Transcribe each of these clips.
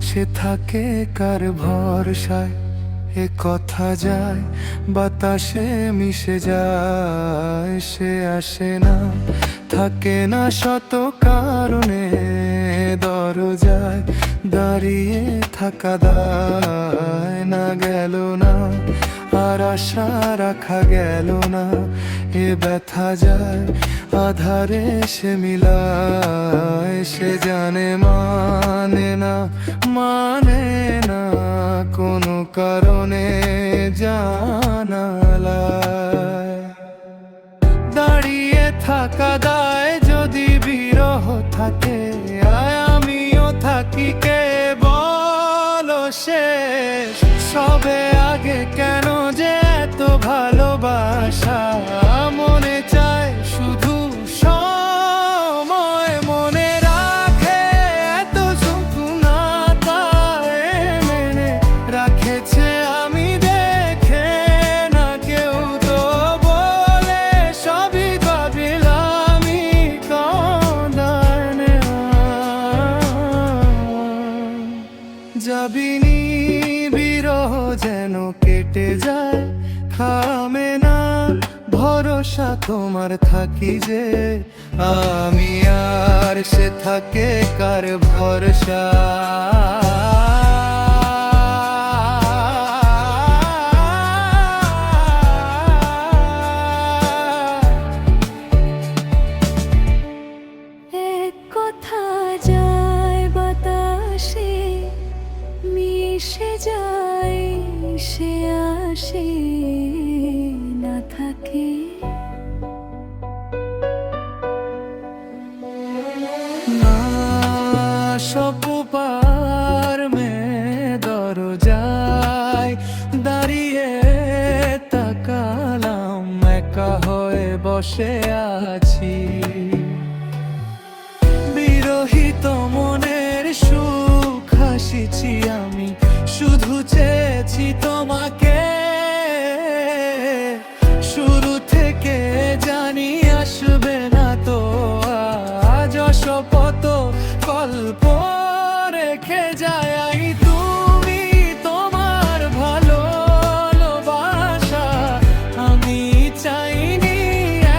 সে থাকে কার ভরসায়। এ কথা যায় বাতাসে মিশে যায়, সে আসে না থাকে না শত কারণে। দরজায় দাঁড়িয়ে থাকা দায়, না গেল না আর আশা রাখা গেল না। এ ব্যথা যায় আধারে সে মিলায়, সে জানে মানে না কোনো কারণে জানালায়। দাঁড়িয়ে থাকা দায় যদি বিরহ থাকে, আমিও থাকি কে বলো শেষ। সবে আগে কেন যে এত ভালোবাসা, মনে চায় শুধু সময় মনে রাখে। এত সুখু না তাই মেনে রাখেছে আমি দেখে না কেউ তো বলে সবই ভাবিলামি কাঁদানে। যাবিনি বিরহ যেন কেটে যায়, থামে না ভরসা তোমার থাকি যে আমি, আর সে থাকে কার ভরসা। এক কথা যায় বাতাসে মিশে যায়, সে আসে না থাকে। না সব পার মে দরজায় দাঁড়িয়ে তাকালাম, একা হয়ে বসে আছি। বিরহিত মনের সুখ হাসিছি আমি, শুধু চেয়েছি তোমাকে। শুরু থেকে জানি আসবে না তো আজ, শপথ গল্প রেখে যায় তুমি। তোমার ভালোবাসা আমি চাইনি,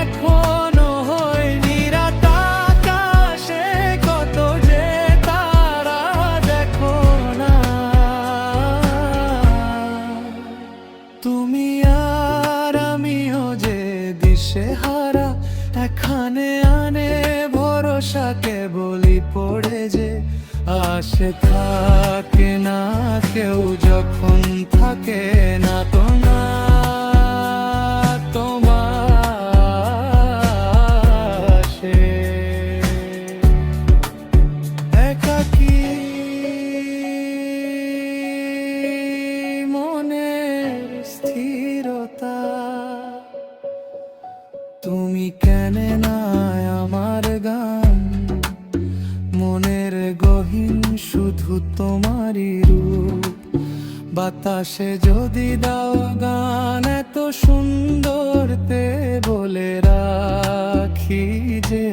এখনো হয়নি রাত আকাশে কত যে তারা দেখো না। তুমি আর আমিও যে দিশেহারা, এখানে আনে ভরসা কেবলই পড়ে যে আসে থাকে না কেউ যখন থাকে না তো না তোমার সে। একাকী মনের স্থিরতা, তুমি কেনে না আমার গান। মনের গহীন শুধু তোমারই রূপ, বাতাসে যদি দাও গান এত সুন্দর তে বলে রাখি যে